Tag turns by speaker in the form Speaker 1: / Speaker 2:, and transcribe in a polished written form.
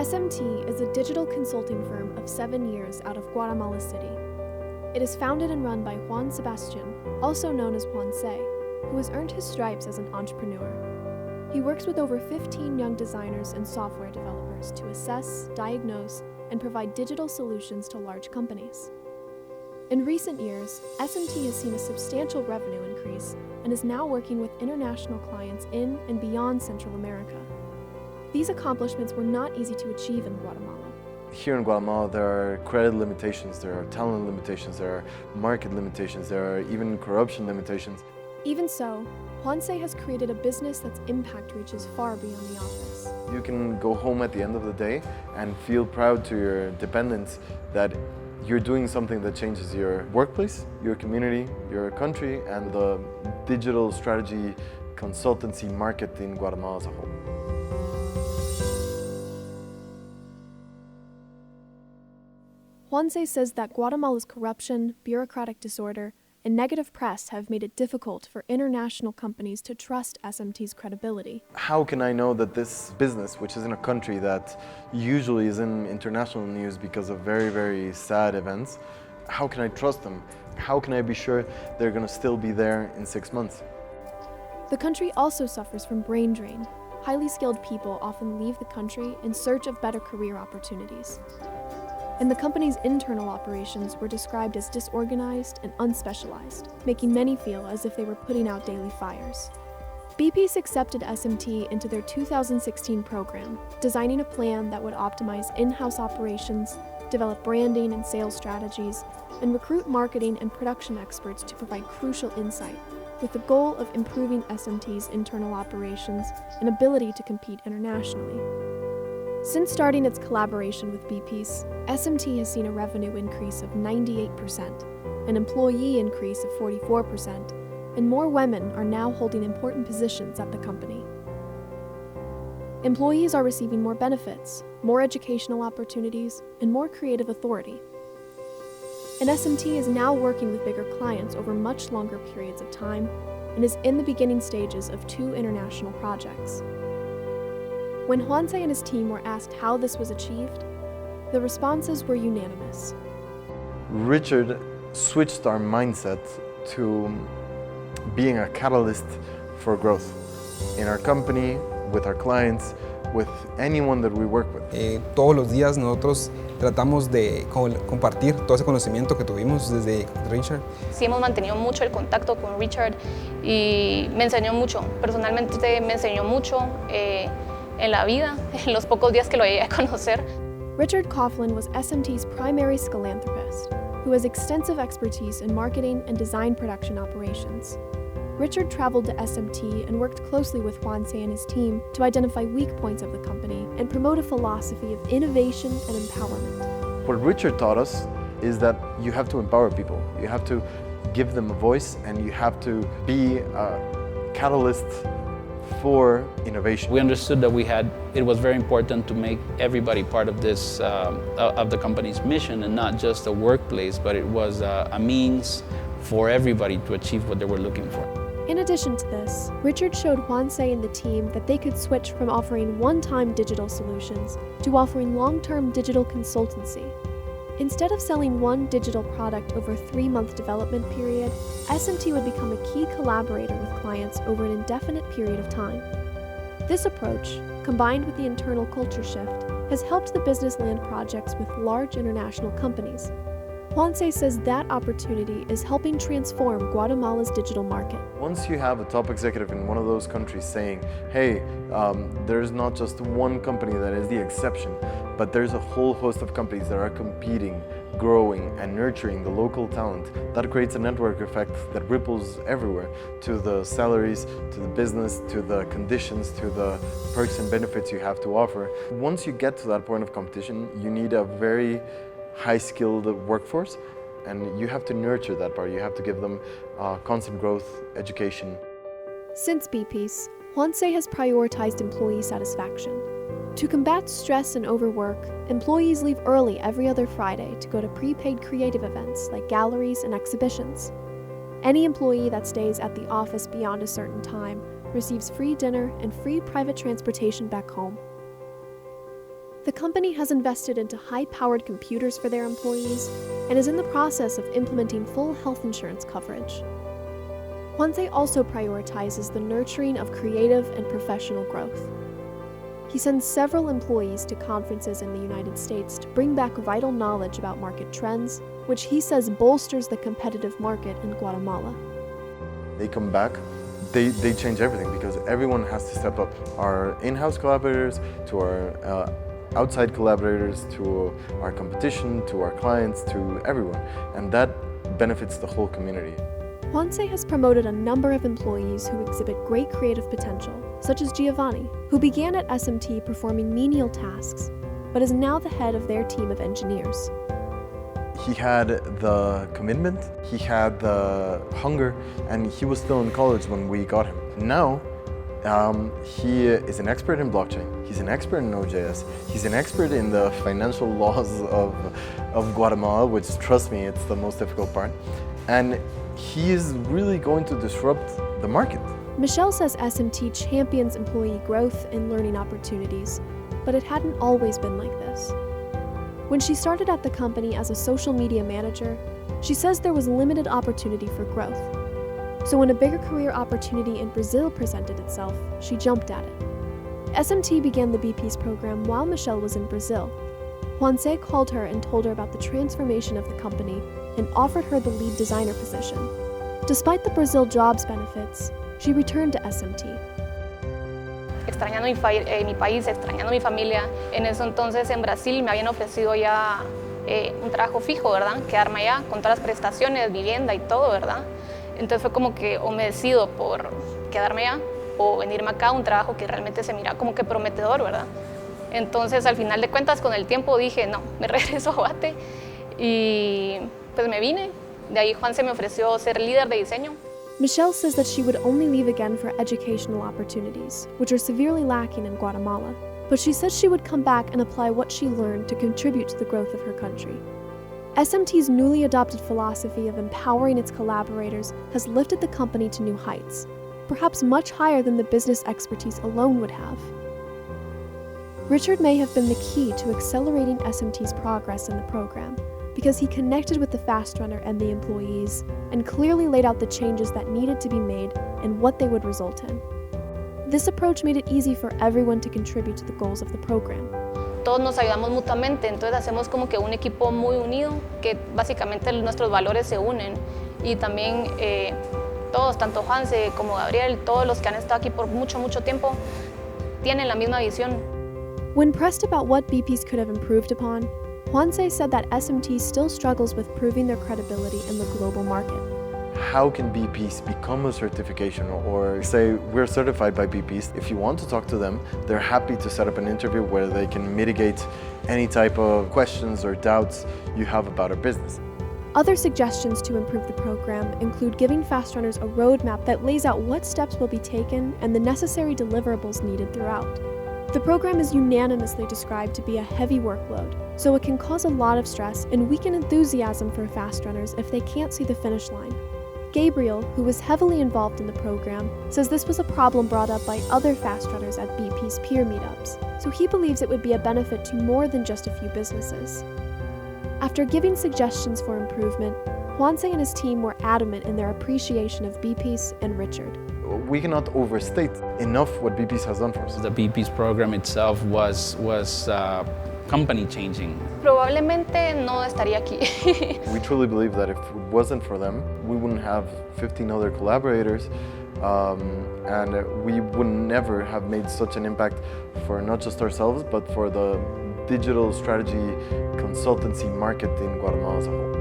Speaker 1: SMT is a digital consulting firm of 7 years out of Guatemala City. It is founded and run by Juan Sebastian, also known as Juan Se, who has earned his stripes as an entrepreneur. He works with over 15 young designers and software developers to assess, diagnose, and provide digital solutions to large companies. In recent years, SMT has seen a substantial revenue increase and is now working with international clients in and beyond Central America. These accomplishments were not easy to achieve in Guatemala.
Speaker 2: Here in Guatemala, there are credit limitations, there are talent limitations, there are market limitations, there are even corruption limitations.
Speaker 1: Even so, Juanse has created a business that's impact reaches far beyond the office.
Speaker 2: You can go home at the end of the day and feel proud to your dependents that you're doing something that changes your workplace, your community, your country, and the digital strategy consultancy market in Guatemala as a whole.
Speaker 1: Juanse says that Guatemala's corruption, bureaucratic disorder, and negative press have made it difficult for international companies to trust SMT's credibility.
Speaker 2: How can I know that this business, which is in a country that usually is in international news because of very, very sad events, how can I trust them? How can I be sure they're going to still be there in 6 months?
Speaker 1: The country also suffers from brain drain. Highly skilled people often leave the country in search of better career opportunities. And the company's internal operations were described as disorganized and unspecialized, making many feel as if they were putting out daily fires. Bpeace accepted SMT into their 2016 program, designing a plan that would optimize in-house operations, develop branding and sales strategies, and recruit marketing and production experts to provide crucial insight, with the goal of improving SMT's internal operations and ability to compete internationally. Since starting its collaboration with Bpeace, SMT has seen a revenue increase of 98%, an employee increase of 44%, and more women are now holding important positions at the company. Employees are receiving more benefits, more educational opportunities, and more creative authority. And SMT is now working with bigger clients over much longer periods of time and is in the beginning stages of 2 international projects. When Juanse and his team were asked how this was achieved, the responses were unanimous.
Speaker 2: Richard switched our mindset to being a catalyst for growth in our company, with our clients, with anyone that we work with.
Speaker 3: Todos los días nosotros tratamos de compartir todo ese conocimiento que tuvimos desde Richard.
Speaker 4: Sí, hemos mantenido mucho el contacto con Richard y me enseñó mucho. Personalmente me enseñó mucho en la vida, en los pocos días que lo llegué a conocer.
Speaker 1: Richard Coughlin was SMT's primary Skillanthropist, who has extensive expertise in marketing and design production operations. Richard traveled to SMT and worked closely with Juanse and his team to identify weak points of the company and promote a philosophy of innovation and empowerment.
Speaker 2: What Richard taught us is that you have to empower people. You have to give them a voice and you have to be a catalyst for innovation.
Speaker 5: We understood that it was very important to make everybody part of this, of the company's mission, and not just a workplace, but it was a means for everybody to achieve what they were looking for.
Speaker 1: In addition to this, Richard showed Juanse and the team that they could switch from offering one-time digital solutions to offering long-term digital consultancy. Instead of selling one digital product over a 3-month development period, SMT would become a key collaborator with clients over an indefinite period of time. This approach, combined with the internal culture shift, has helped the business land projects with large international companies. Juanse says that opportunity is helping transform Guatemala's digital market.
Speaker 2: Once you have a top executive in one of those countries saying, hey, there's not just one company that is the exception, but there's a whole host of companies that are competing, growing, and nurturing the local talent, that creates a network effect that ripples everywhere, to the salaries, to the business, to the conditions, to the perks and benefits you have to offer. Once you get to that point of competition, you need a very high-skilled workforce, and you have to nurture that part. You have to give them constant growth, education.
Speaker 1: Since Bpeace, Juanse has prioritized employee satisfaction. To combat stress and overwork, employees leave early every other Friday to go to prepaid creative events like galleries and exhibitions. Any employee that stays at the office beyond a certain time receives free dinner and free private transportation back home. The company has invested into high-powered computers for their employees and is in the process of implementing full health insurance coverage. Juanse also prioritizes the nurturing of creative and professional growth. He sends several employees to conferences in the United States to bring back vital knowledge about market trends, which he says bolsters the competitive market in Guatemala.
Speaker 2: They come back, they change everything because everyone has to step up. Our in-house collaborators, to our outside collaborators, to our competition, to our clients, to everyone. And that benefits the whole community.
Speaker 1: Juanse has promoted a number of employees who exhibit great creative potential, such as Giovanni, who began at SMT performing menial tasks, but is now the head of their team of engineers.
Speaker 2: He had the commitment, he had the hunger, and he was still in college when we got him. Now, he is an expert in blockchain, he's an expert in Node.js, he's an expert in the financial laws of Guatemala, which, trust me, it's the most difficult part. And he is really going to disrupt the market.
Speaker 1: Michelle says SMT champions employee growth and learning opportunities, but it hadn't always been like this. When she started at the company as a social media manager, she says there was limited opportunity for growth. So when a bigger career opportunity in Brazil presented itself, she jumped at it. SMT began the Bpeace program while Michelle was in Brazil. Juanse called her and told her about the transformation of the company and offered her the lead designer position. Despite the Brazil jobs benefits, she returned to SMT.
Speaker 4: Extrañando mi país, extrañando mi familia. En eso entonces en Brasil me habían ofrecido ya un trabajo fijo, ¿verdad? Quedarme allá con todas las prestaciones, vivienda y todo, ¿verdad? Entonces fue como que o me decido por quedarme allá o venirme acá a un trabajo que realmente se mira como que prometedor, ¿verdad? Entonces al final de cuentas con el tiempo dije, no, me regreso a Guate y pues me vine. De ahí Juanse me ofreció ser líder de diseño.
Speaker 1: Michelle says that she would only leave again for educational opportunities, which are severely lacking in Guatemala. But she says she would come back and apply what she learned to contribute to the growth of her country. SMT's newly adopted philosophy of empowering its collaborators has lifted the company to new heights, perhaps much higher than the business expertise alone would have. Richard may have been the key to accelerating SMT's progress in the program, because he connected with the fast runner and the employees and clearly laid out the changes that needed to be made and what they would result in. This approach made it easy for everyone to contribute to the goals of the program.
Speaker 4: Todos nos ayudamos mutuamente, entonces hacemos como que un equipo muy unido, que básicamente nuestros valores se unen. Y también todos, tanto Juanse como Gabriel, todos los que han estado aquí por mucho, mucho tiempo, tienen la misma visión.
Speaker 1: When pressed about what Bpeace could have improved upon, Juanse said that SMT still struggles with proving their credibility in the global market.
Speaker 2: How can Bpeace become a certification or say we're certified by Bpeace? If you want to talk to them, they're happy to set up an interview where they can mitigate any type of questions or doubts you have about our business.
Speaker 1: Other suggestions to improve the program include giving fast runners a roadmap that lays out what steps will be taken and the necessary deliverables needed throughout. The program is unanimously described to be a heavy workload, so it can cause a lot of stress and weaken enthusiasm for fast runners if they can't see the finish line. Gabriel, who was heavily involved in the program, says this was a problem brought up by other fast runners at Bpeace peer meetups, so he believes it would be a benefit to more than just a few businesses. After giving suggestions for improvement, Juanse and his team were adamant in their appreciation of Bpeace and Richard.
Speaker 2: We cannot overstate enough what Bpeace has done for us.
Speaker 5: The Bpeace program itself was company changing.
Speaker 4: Probablemente no estaría aquí.
Speaker 2: We truly believe that if it wasn't for them, we wouldn't have 15 other collaborators, and we would never have made such an impact for not just ourselves, but for the digital strategy consultancy market in Guatemala as a whole.